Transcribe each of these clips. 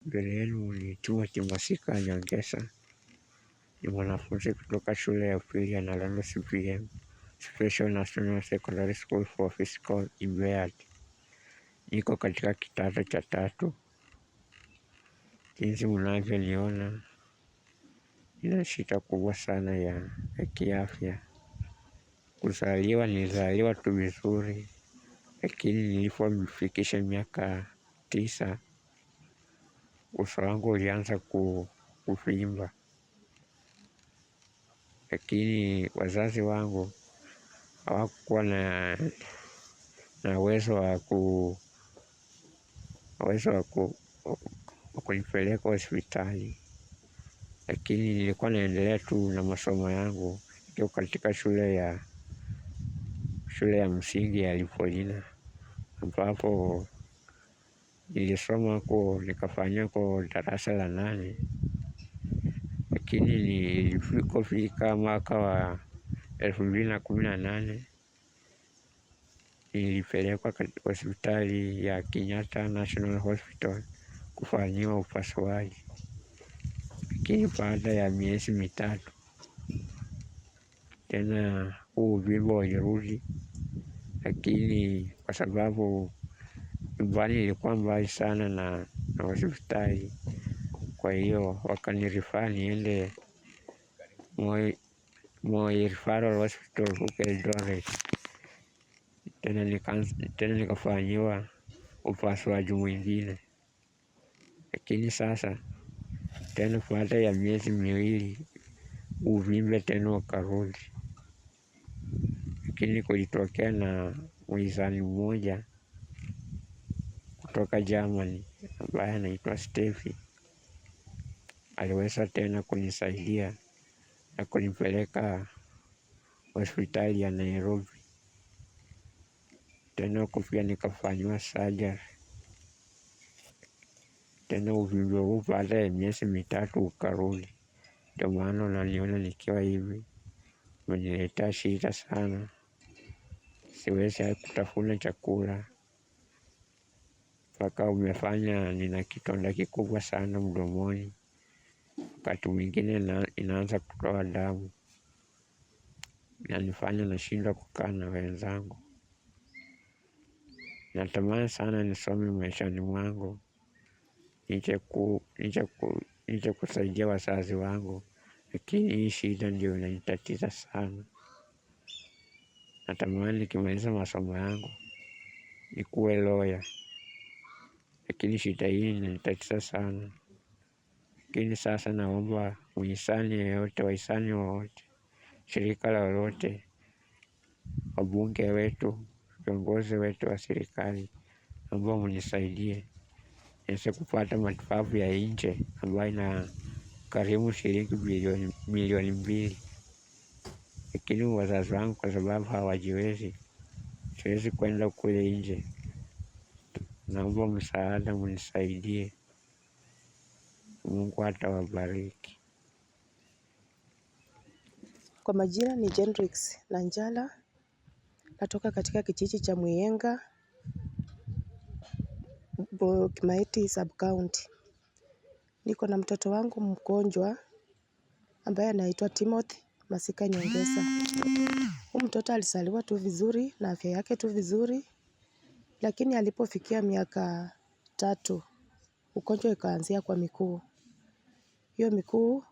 Mbele yenu ni Timothy Masika Nyongesa. Ni mwanafunzi kutoka shule ya upili ya Nalando CPM Special National Secondary School for Physical Impaired. Niko katika kidato cha 3. Jinsi mnavyoniona, nina shida kubwa sana ya kiafya. Kuzaliwa nilizaliwa tu vizuri, lakini nilipofikisha miaka 9 uso wangu ulianza kuvimba. Lakini wazazi wangu hawakuwa na uwezo wa kunipeleka hospitali. Lakini nilikuwa naendelea tu na masomo yangu nikiwa katika shule ya msingi ya Lipolina, ambapo nilisoma huko nikafanya kwa darasa la 8. Lakini nilipofika mwaka wa 2018 nilipelekwa katika hospitali ya Kenyatta National Hospital kufanyiwa upasuaji. Lakini baada ya miezi 3 tena uvimbe ulirudi, lakini kwa sababu nyumbani ilikuwa mbali sana na hospitali, kwa hiyo wakanirifaa niende Moi Referral Hospital huko Eldoret. Tena nikafanyiwa upasuaji mwingine. Lakini sasa tena baada ya miezi 2 uvimbe tena ukarudi. Lakini kulitokea na mwisani mmoja kutoka Germany ambaye anaitwa Steffi. Aliweza tena kunisaidia na kunipeleka hospitali ya Nairobi. Tena huko pia nikafanyiwa surgery. Tena uvimbe huu baada ya miezi 3 ukarudi. Ndio maana unaniona nikiwa hivi. Umeniletea shida sana. Siwezi kutafuna chakula. Mpaka umefanya nina kidonda kikubwa sana mdomoni. Wakati mwingine inaanza kutoa damu. Inanifanya nashindwa kukaa na wenzangu. Natamani sana nisome maishani mwangu. Nije kusaidia wazazi wangu. Lakini hii shida ndio inanitatiza sana. Natamani nikimaliza masomo yangu nikuwe lawyer. Lakini shida hii inanitatiza sana. Lakini sasa naomba mhisani yeyote, wahisani wowote, shirika lolote, wabunge wetu, viongozi wetu wa serikali, naomba mnisaidie niweze kupata matibabu ya nje ambayo inagharimu shilingi milioni 2. Lakini wazazi wangu kwa sababu hawajiwezi, siwezi kwenda kule nje. Naomba msaada, mnisaidie. Mungu atawabariki. Kwa majina ni Gendrix Nanjala. Natoka katika kijiji cha Muyenga, Kimaiti Sub-County. Niko na mtoto wangu mgonjwa ambaye anaitwa Timothy Masika Nyongesa. Huyu mtoto alizaliwa tu vizuri na afya yake tu vizuri, lakini alipofikia miaka 3 ugonjwa ikaanzia kwa miguu. Hiyo miguu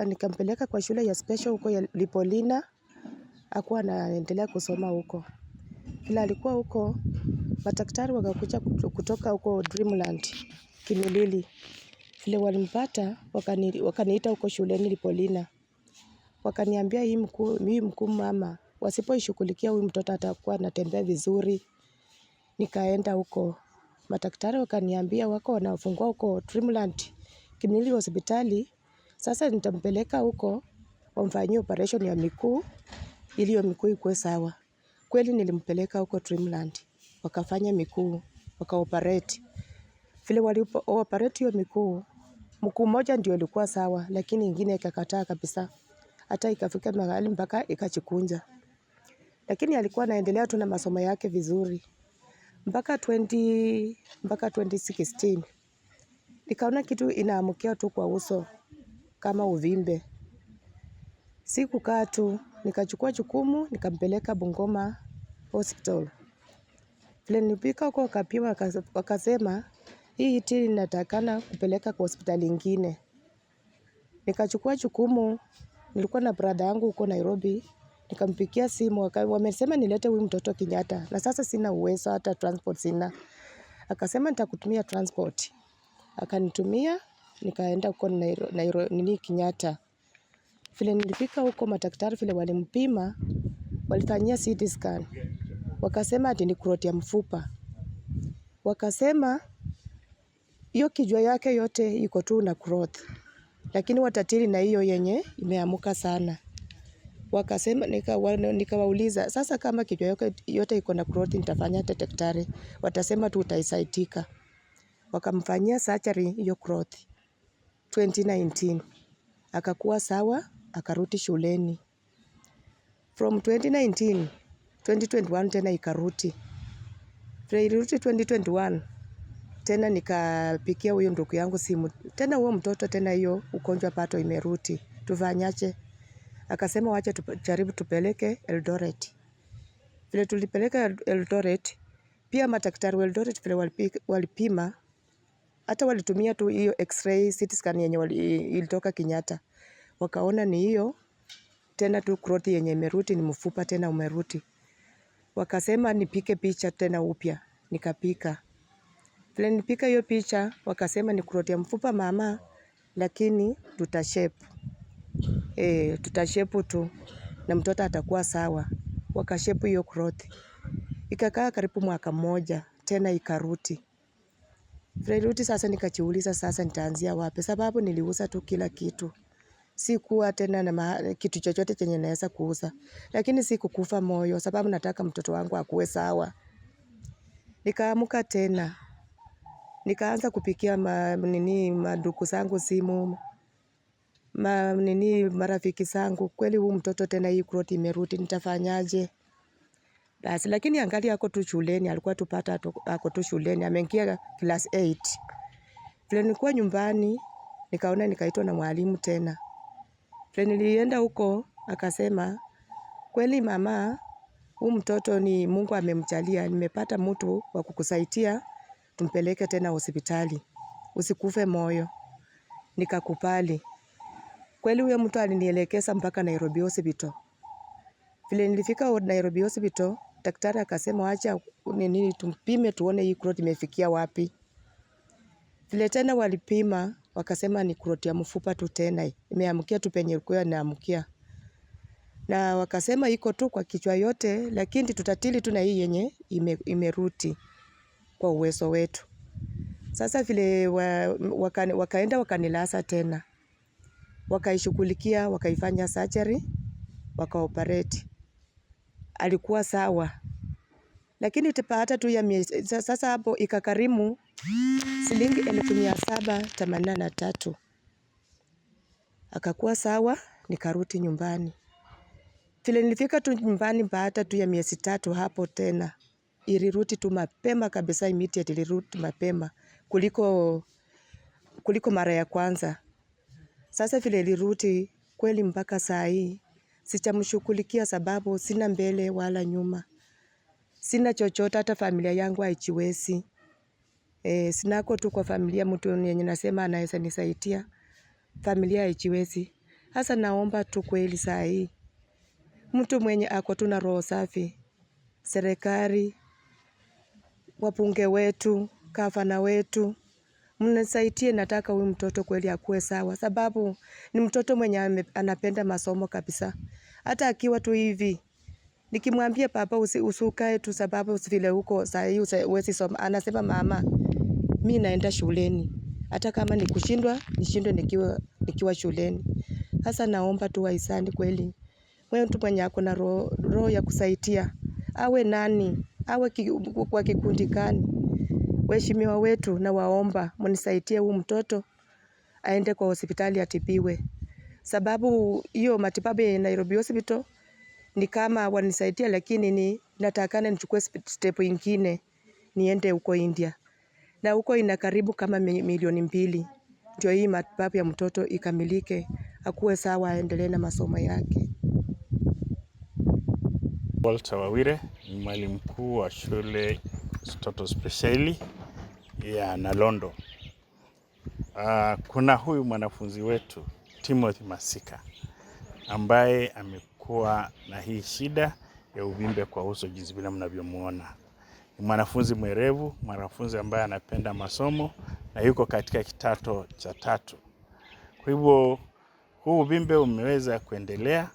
nikampeleka kwa shule ya special huko ya Lipolina. Hakuwa anaendelea kusoma huko. Kila alikuwa huko, madaktari wakakuja kutoka huko Dreamland Kimilili. Vile walimpata wakaniita huko shuleni Lipolina. Wakaniambia hii mkuu mama, wasipoishughulikia huyu mtoto atakuwa anatembea vizuri. Nikaenda huko. Madaktari wakaniambia wako wanafungua huko Dreamland Kimilili hospitali. Sasa nitampeleka huko wamfanyie operation ya miguu ili hiyo miguu ikuwe sawa. Kweli nilimpeleka huko Dreamland. Wakafanya miguu, wakaoperate. Vile walioperate hiyo miguu mmoja ndio ilikuwa sawa, lakini ingine ikakataa kabisa. Hata ikafika mahali mpaka ikajikunja. Lakini alikuwa anaendelea tu na masomo yake vizuri. Mpaka 2016 nikaona kitu inaamukia tu kwa uso kama uvimbe. Sikukaa tu, nikachukua jukumu, nikampeleka Bungoma Hospital. Vile nilifika huko wakapima, wakasema hii iti inatakana kupeleka kwa hospitali ingine. Nikachukua jukumu, nilikuwa na brother yangu huko Nairobi, nikampigia simu, wamesema nilete huyu mtoto Kenyatta, na sasa sina uwezo, hata transport sina. Akasema nitakutumia transport. Akanitumia, nikaenda huko Nairobi Kenyatta. Vile nilifika huko madaktari vile walimpima, walifanyia CT scan. Wakasema ati ni clot ya mfupa. Wakasema hiyo kichwa yake yote iko tu na clot. Lakini watatiri na hiyo yenye imeamuka sana. Wakasema nikawauliza, sasa kama kichwa yake yote iko na clot nitafanya daktari. Watasema tu utaisaitika. Wakamfanyia surgery hiyo clot 2019. Akakuwa sawa, akarudi shuleni. From 2019, 2021 tena ikarudi. Vile ilirudi 2021, tena nikapikia huyo ndugu yangu simu. Tena huo mtoto tena hiyo ugonjwa pato imerudi. Tufanyaje? Akasema wacha tujaribu tupeleke Eldoret. Vile tulipeleka Eldoret, pia madaktari wa Eldoret vile walipima, hata walitumia tu hiyo x-ray CT scan yenye ilitoka Kenyatta. Wakaona ni hiyo tena tu clot yenye imerudi ni mfupa tena umerudi. Wakasema nipike picha tena upya, nikapika. Vile nipika hiyo picha, wakasema ni clot ya mfupa mama, lakini tutashape. Tutashape tu na mtoto atakuwa sawa. Wakashape hiyo clot. Ikakaa karibu mwaka mmoja, tena ikarudi. Vile ilirudi sasa nikajiuliza sasa nitaanzia wapi, sababu niliuza tu kila kitu. Sikuwa tena na kitu chochote chenye naweza kuuza. Lakini sikukufa moyo sababu nataka mtoto wangu akuwe sawa. Nikaamuka tena. Nikaanza kupikia mandugu zangu simu. Marafiki zangu. Kweli huyu mtoto tena hii clot imerudi, nitafanyaje? Basi lakini angali ako tu shuleni, alikuwa tupata ako tu shuleni, ameingia class 8. Vile nilikuwa nyumbani, nikaona nikaitwa na mwalimu tena. Vile nilienda huko, akasema, kweli mama, huyu mtoto ni Mungu amemjalia, nimepata mtu wa kukusaidia, tumpeleke tena hospitali. Usikufe moyo. Nikakubali. Kweli huyo mtu alinielekeza mpaka Nairobi Hospital. Vile nilifika Nairobi Hospital, daktari akasema acha tumpime tuone hii clot imefikia wapi. Vile tena walipima, wakasema ni clot ya mfupa tu tena. Imeamukia tu penye ilikuwa inaamukia. Na wakasema iko tu kwa kichwa yote, lakini tutatili tu na hii yenye imerudi kwa uwezo wetu. Sasa vile wakaenda wakanilaza tena. Wakaishughulikia, wakaifanya surgery, wakaoperate. Alikuwa sawa. Lakini baada tu ya sasa hapo ikakarimu shilingi 1783. Akakuwa sawa, nikarudi nyumbani. Vile nilifika tu nyumbani baada tu ya miezi 3 hapo tena. Ilirudi tu mapema kabisa, immediate ilirudi mapema kuliko mara ya kwanza. Sasa vile ilirudi kweli mpaka saa hii sijamshughulikia sababu sina mbele wala nyuma. Sina chochote, hata familia yangu haijiwezi. Sinako tu kwa familia mtu yenye nasema anaweza nisaidia. Familia haijiwezi. Sasa naomba tu kweli saa hii mtu mwenye ako tu na roho safi, serikali, wabunge wetu, gavana wetu, mnisaidie, nataka huyu mtoto kweli akuwe sawa sababu ni mtoto mwenye anapenda masomo kabisa. Hata akiwa tu hivi nikimwambia baba usikae tu sababu vile huko saa hii huwezi soma, anasema mama mimi naenda shuleni. Hata kama ni kushindwa, nishindwe nikiwa shuleni. Sasa naomba tu wahisani kweli. Wewe mtu mwenye ako na roho ya kusaidia. Awe nani? Awe kwa kikundi gani? Waheshimiwa wetu na waomba mnisaidie huyu mtoto aende kwa hospitali atibiwe. Sababu hiyo matibabu ya Nairobi Hospital ni kama wanisaidia, lakini natakana nichukue step nyingine niende huko India. na huko ina karibu kama milioni 2 ndio hii matibabu ya mtoto ikamilike, akuwe sawa, aendelee na masomo yake. Walter Wawire ni mwalimu mkuu wa shule Toto Speciali ya Nalondo. Kuna huyu mwanafunzi wetu Timothy Masika ambaye amekuwa na hii shida ya uvimbe kwa uso jinsi vile mnavyomuona. Ni mwanafunzi mwerevu, mwanafunzi ambaye anapenda masomo na yuko katika kidato cha 3. Kwa hivyo huu uvimbe umeweza kuendelea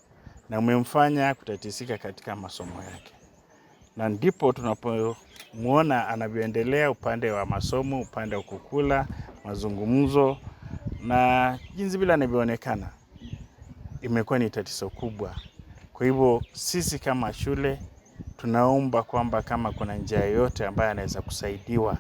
na umemfanya kutatizika katika masomo yake. Na ndipo tunapomuona anavyoendelea upande wa masomo, upande wa kukula, mazungumzo na jinsi vile anavyoonekana imekuwa ni tatizo kubwa. Kwa hivyo sisi kama shule tunaomba kwamba kama kuna njia yoyote ambayo anaweza kusaidiwa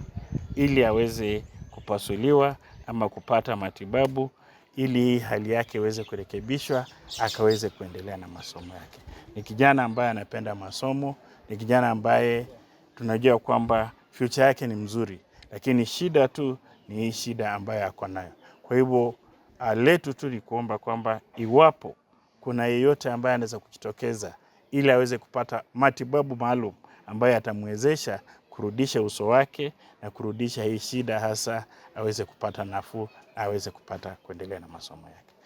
ili aweze kupasuliwa ama kupata matibabu ili hali yake iweze kurekebishwa, akaweze kuendelea na masomo yake. Ni kijana ambaye anapenda masomo, ni kijana ambaye tunajua kwamba future yake ni mzuri, lakini shida tu ni hii shida ambayo ako nayo. Kwa hivyo letu tu ni kuomba kwamba iwapo kuna yeyote ambaye anaweza kujitokeza ili aweze kupata matibabu maalum ambayo atamwezesha kurudisha uso wake na kurudisha hii shida, hasa aweze kupata nafuu, aweze kupata kuendelea na masomo yake.